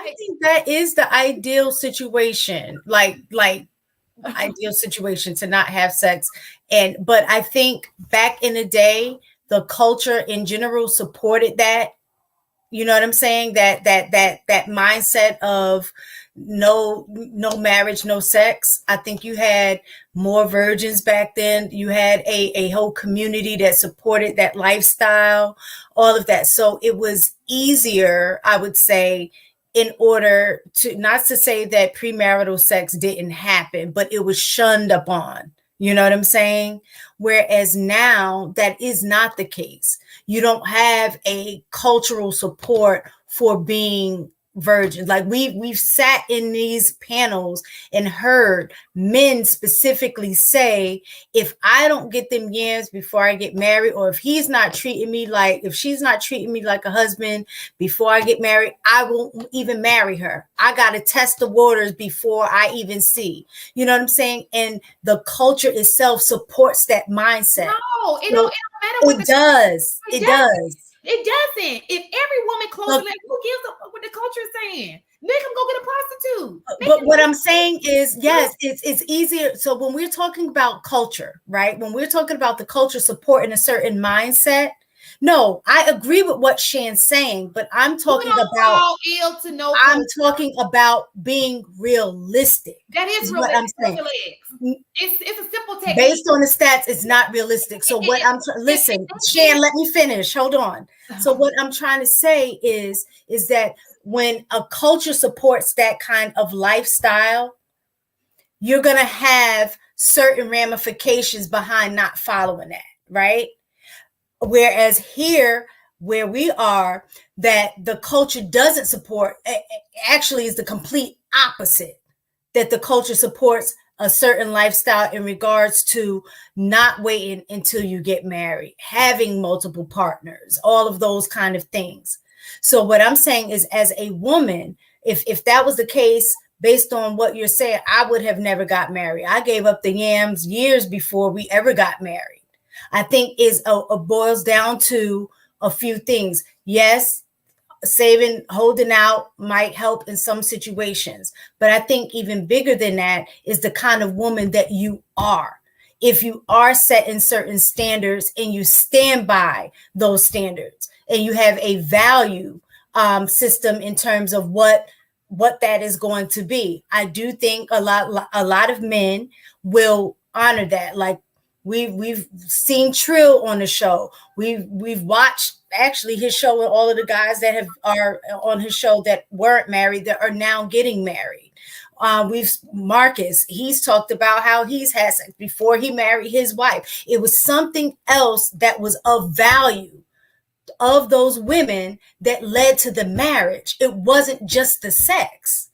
I think that is the ideal situation, like ideal situation to not have sex. But I think back in the day, the culture in general supported that. You know what I'm saying? That mindset of no marriage, no sex. I think you had more virgins back then. You had a whole community that supported that lifestyle, all of that. So it was easier, I would say, in order to, not to say that premarital sex didn't happen, but it was shunned upon. You know what I'm saying? Whereas now that is not the case. You don't have a cultural support for being virgins. Like we've sat in these panels and heard men specifically say, if I don't get them yams before I get married, or if she's not treating me like a husband before I get married, I won't even marry her. I got to test the waters before I even see. You know what I'm saying? And the culture itself supports that mindset. No, it don't matter what it does. It does. It doesn't. If every woman closes her legs, who gives a fuck what the culture is saying? Make them go get a prostitute. But what I'm saying is, yes, it's easier. So when we're talking about culture, right? When we're talking about the culture supporting a certain mindset, no, I agree with what Shan's saying, but I'm talking about I'm talking about being realistic. That is what I'm saying. It's a simple technique. Based on the stats, it's not realistic. So what I'm listen, Shan, let me finish. Hold on. So what I'm trying to say is that when a culture supports that kind of lifestyle, you're gonna have certain ramifications behind not following that, right? Whereas here, where we are, that the culture doesn't support, actually is the complete opposite, that the culture supports a certain lifestyle in regards to not waiting until you get married, having multiple partners, all of those kind of things. So what I'm saying is, as a woman, if that was the case, based on what you're saying, I would have never got married. I gave up the yams years before we ever got married. I think boils down to a few things. Yes, holding out might help in some situations, but I think even bigger than that is the kind of woman that you are. If you are setting certain standards and you stand by those standards, and you have a value system in terms of what that is going to be, I do think a lot of men will honor that. Like we've seen Trill on the show. We've watched actually his show, and all of the guys that are on his show that weren't married that are now getting married. Marcus, he's talked about how he's had sex before he married his wife. It was something else that was of value of those women that led to the marriage. It wasn't just the sex.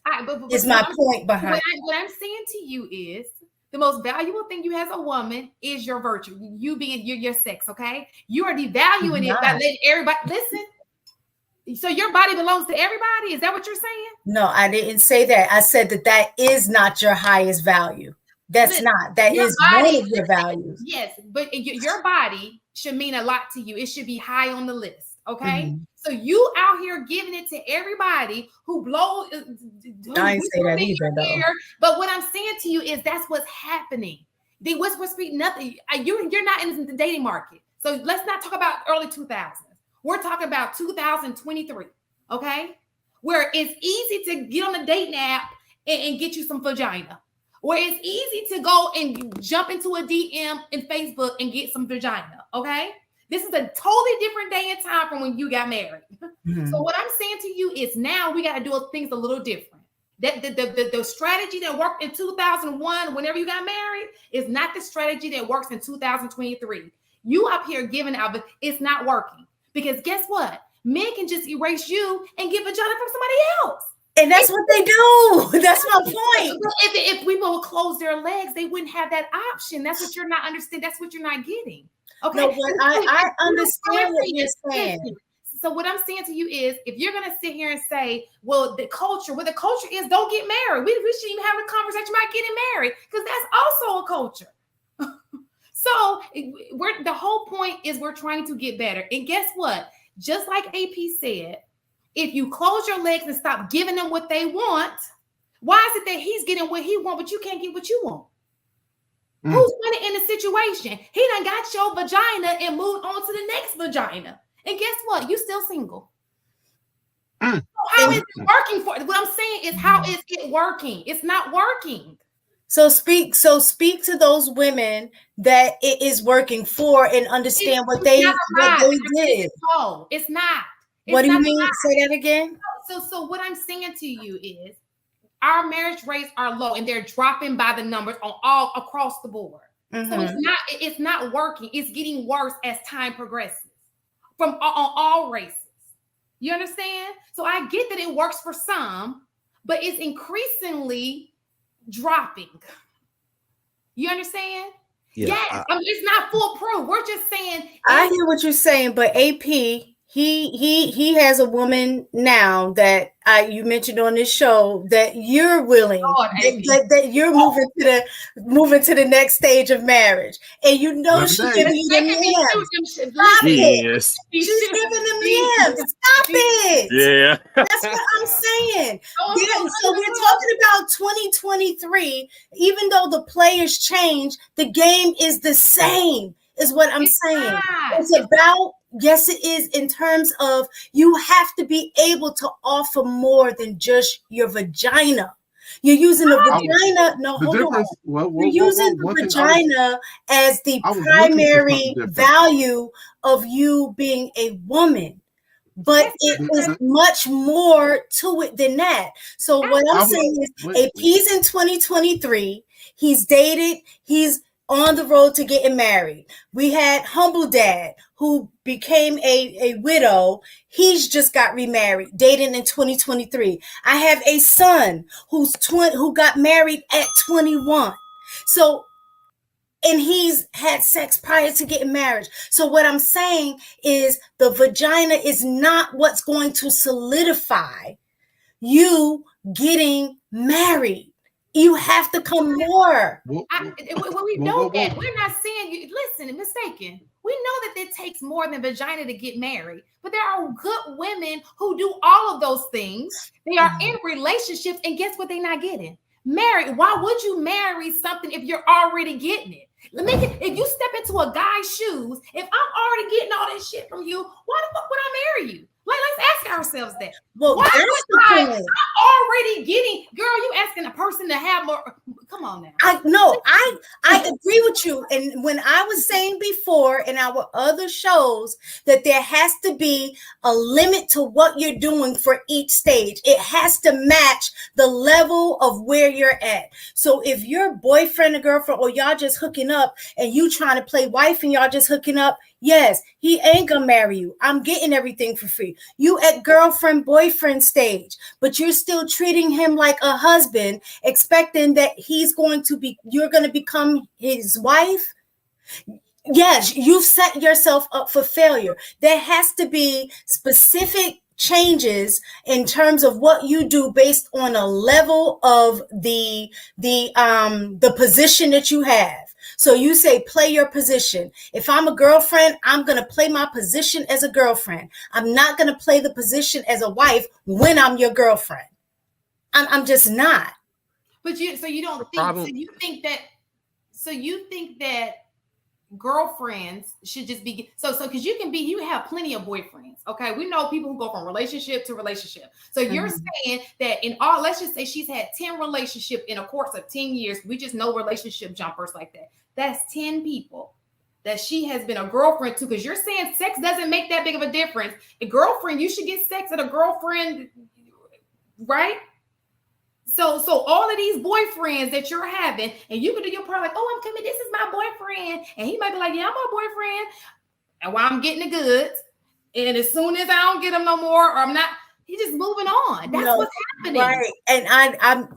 Is my point behind what I'm saying to you is, the most valuable thing you as a woman is your virtue, you being your sex. Okay, you are devaluing it by letting everybody listen. So your body belongs to everybody. Is that what you're saying? No, I didn't say that. I said that is not your highest value. That's not. That is one of your values. Yes, but your body should mean a lot to you. It should be high on the list. Okay. Mm-hmm. So you out here giving it to everybody who blow. I ain't say that either, though. But what I'm saying to you is that's what's happening. They whisper speak nothing. You're not in the dating market. So let's not talk about early 2000s. We're talking about 2023. Okay. Where it's easy to get on a dating app and get you some vagina. Where it's easy to go and jump into a DM in Facebook and get some vagina. Okay. This is a totally different day and time from when you got married. Mm-hmm. So what I'm saying to you is now we got to do things a little different. That the strategy that worked in 2001, whenever you got married, is not the strategy that works in 2023. You up here giving out, but it's not working. Because guess what? Men can just erase you and get vagina from somebody else. And that's what they do. That's my point. If people would close their legs, they wouldn't have that option. That's what you're not understanding. That's what you're not getting. Okay. No, but I understand what you're saying. So what I'm saying to you is, if you're going to sit here and say, well, the culture is don't get married. We shouldn't even have a conversation about getting married, because that's also a culture. So the whole point is we're trying to get better. And guess what? Just like AP said, If you close your legs and stop giving them what they want, why is it that he's getting what he wants, but you can't get what you want? Who's winning in the situation? He done got your vagina and moved on to the next vagina. And guess what? You still single. So how is it working for? What I'm saying is, how is it working? It's not working. So speak to those women that it is working for and understand what they did. No, it's not. What do you mean? Say that again. So what I'm saying to you is, our marriage rates are low and they're dropping by the numbers on all across the board. So it's not working. It's getting worse as time progresses on all races. You understand? So I get that it works for some, but it's increasingly dropping. You understand? Yeah, yes, it's not foolproof. We're just saying. I hear what you're saying, but AP, he has a woman now that you mentioned on this show that you're willing, that you're moving to the next stage of marriage, and you know she's giving you them yams. Stop it! She's giving them yams. Stop it! Yeah, that's what I'm saying. So we're talking about 2023. Even though the players change, the game is the same. Is what I'm saying. It's about. Yes, it is, in terms of you have to be able to offer more than just your vagina. You're using the vagina. No, hold on. You're using the vagina as the primary value of you being a woman. But it is much more to it than that. So what I'm saying is, AP's in 2023. He's dated. He's on the road to getting married. We had Humble Dad, who became a widow. He's just got remarried, dating in 2023. I have a son who got married at 21. So, and he's had sex prior to getting married. So what I'm saying is, the vagina is not what's going to solidify you getting married. You have to come more. We know that. We're not saying you. Listen, mistaken. We know that it takes more than vagina to get married, but there are good women who do all of those things. They are in relationships, and guess what? They're not getting married. Why would you marry something if you're already getting it? If you step into a guy's shoes, if I'm already getting all this shit from you, why the fuck would I marry you? Like, let's ask ourselves that. Well, why I'm already getting, girl, you asking a person to have more. Come on now. I agree with you. And when I was saying before in our other shows that there has to be a limit to what you're doing for each stage. It has to match the level of where you're at. So if your boyfriend or girlfriend, or y'all just hooking up and you trying to play wife and y'all just hooking up, yes, he ain't gonna marry you. I'm getting everything for free. You at girlfriend, boyfriend stage, but you're still treating him like a husband, expecting that you're going to become his wife. Yes, you've set yourself up for failure. There has to be specific changes in terms of what you do based on a level of the position that you have. So you say, play your position. If I'm a girlfriend, I'm going to play my position as a girlfriend. I'm not going to play the position as a wife when I'm your girlfriend. I'm just not. But you think that girlfriends should just be because you have plenty of boyfriends. Okay, we know people who go from relationship to relationship. So you're saying that let's just say she's had 10 relationships in a course of 10 years. We just know relationship jumpers like that. That's 10 people that she has been a girlfriend to, because you're saying sex doesn't make that big of a difference. A girlfriend, you should get sex at a girlfriend, right? So all of these boyfriends that you're having, and you can do your part like, oh, I'm coming, this is my boyfriend. And he might be like, yeah, I'm my boyfriend. And while I'm getting the goods, and as soon as I don't get them no more, or I'm not, he's just moving on. That's what's happening. Right. And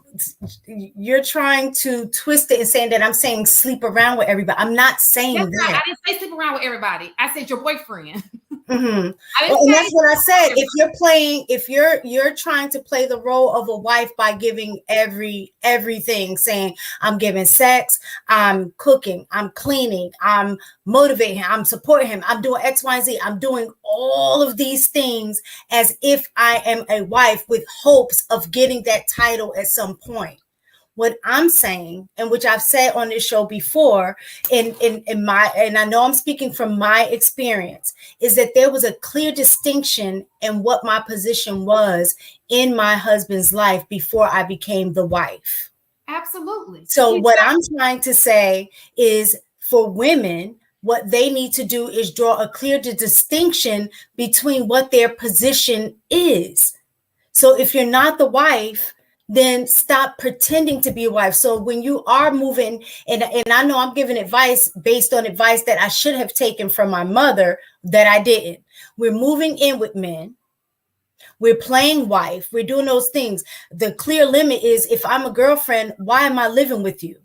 you're trying to twist it and saying that I'm saying sleep around with everybody. I'm not saying that. I didn't say sleep around with everybody. I said your boyfriend. Mm-hmm. Well, and that's what I said. If you're trying to play the role of a wife by giving everything, saying I'm giving sex, I'm cooking, I'm cleaning, I'm motivating him, I'm supporting him, I'm doing X, Y, and Z, I'm doing all of these things as if I am a wife with hopes of getting that title at some point. What I'm saying, and which I've said on this show before, in my, and I know I'm speaking from my experience, is that there was a clear distinction in what my position was in my husband's life before I became the wife. Absolutely. So what I'm trying to say is, for women, what they need to do is draw a clear distinction between what their position is. So if you're not the wife, then stop pretending to be a wife. So when you are moving, and I know I'm giving advice based on advice that I should have taken from my mother that I didn't. We're moving in with men. We're playing wife. We're doing those things. The clear limit is, if I'm a girlfriend, why am I living with you?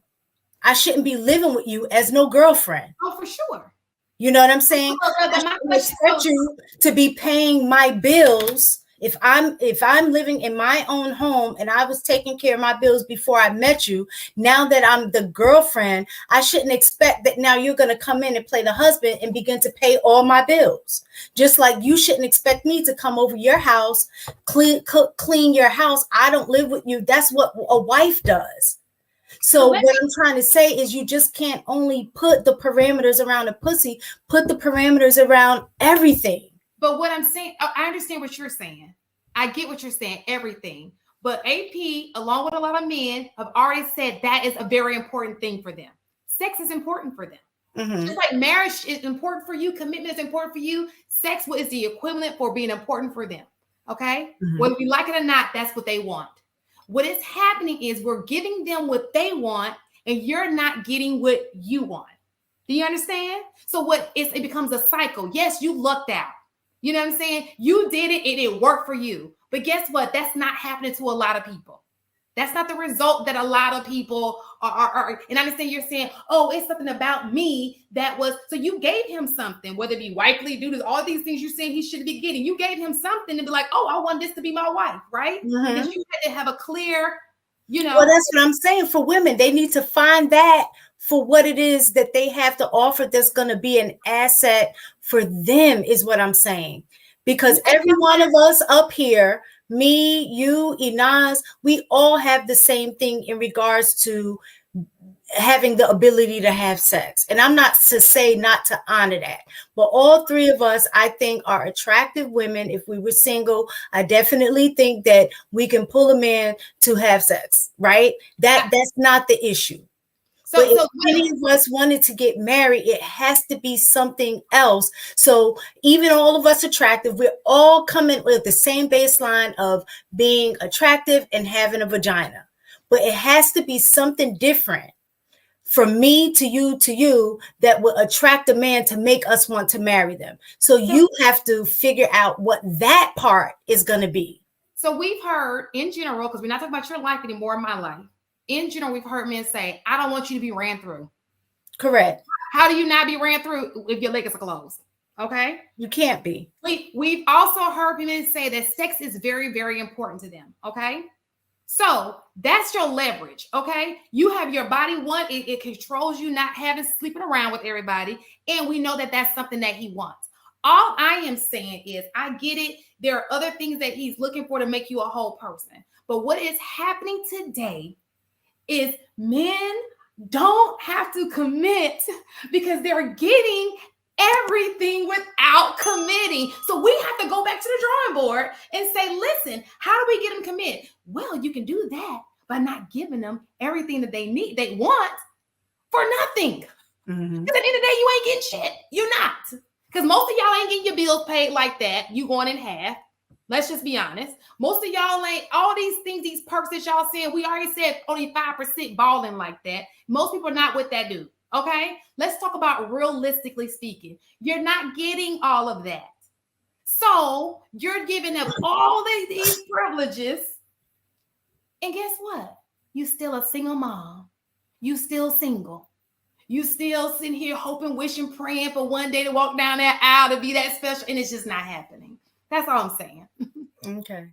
I shouldn't be living with you as no girlfriend. Oh, for sure. You know what I'm saying? I shouldn't expect you to be paying my bills. If I'm living in my own home and I was taking care of my bills before I met you, now that I'm the girlfriend, I shouldn't expect that now you're going to come in and play the husband and begin to pay all my bills. Just like you shouldn't expect me to come over your house, cook, clean your house. I don't live with you. That's what a wife does. So what I'm trying to say is, you just can't only put the parameters around a pussy, put the parameters around everything. But what I'm saying, I understand what you're saying. I get what you're saying, everything. But AP, along with a lot of men, have already said that is a very important thing for them. Sex is important for them. Mm-hmm. Just like marriage is important for you, commitment is important for you, sex is the equivalent for being important for them. Okay? Mm-hmm. Whether we like it or not, that's what they want. What is happening is we're giving them what they want, and you're not getting what you want. Do you understand? So it becomes a cycle. Yes, you lucked out. You know what I'm saying? You did it and it worked for you. But guess what? That's not happening to a lot of people. That's not the result that a lot of people are. And I understand you're saying, oh, it's something about me that was. So you gave him something, whether it be wifely, due to all these things you're saying he should be getting. You gave him something to be like, oh, I want this to be my wife, right? Mm-hmm. And you had to have a clear, Well, that's what I'm saying. For women, they need to find that for what it is that they have to offer that's going to be an asset for them, is what I'm saying. Because every one of us up here, me, you, Inaz, we all have the same thing in regards to having the ability to have sex. And I'm not to say not to honor that, but all three of us, I think, are attractive women. If we were single, I definitely think that we can pull a man to have sex, right? That's not the issue. So if any of us wanted to get married, it has to be something else. So even all of us attractive, we're all coming with the same baseline of being attractive and having a vagina. But it has to be something different from me to you that will attract a man to make us want to marry them. So you have to figure out what that part is going to be. So we've heard in general, because we're not talking about your life anymore, my life. In general, we've heard men say, I don't want you to be ran through. Correct. How do you not be ran through if your legs are closed? Okay. You can't be. We've also heard men say that sex is very, very important to them. Okay. So that's your leverage. Okay. You have your body. One, it controls you not having sleeping around with everybody. And we know that that's something that he wants. All I am saying is, I get it. There are other things that he's looking for to make you a whole person. But what is happening today is men don't have to commit because they're getting everything without committing. So we have to go back to the drawing board and say, listen, how do we get them commit? Well, you can do that by not giving them everything that they need, they want, for nothing. Mm-hmm. Because at the end of the day, you ain't getting shit. You're not. Because most of y'all ain't getting your bills paid like that. You going in half. Let's just be honest. Most of y'all ain't, all these things, these perks that y'all saying, we already said only 5% balling like that. Most people are not with that dude. Okay. Let's talk about realistically speaking. You're not getting all of that. So you're giving up all these privileges. And guess what? You still a single mom. You still single. You still sitting here hoping, wishing, praying for one day to walk down that aisle to be that special, and it's just not happening. That's all I'm saying. Okay.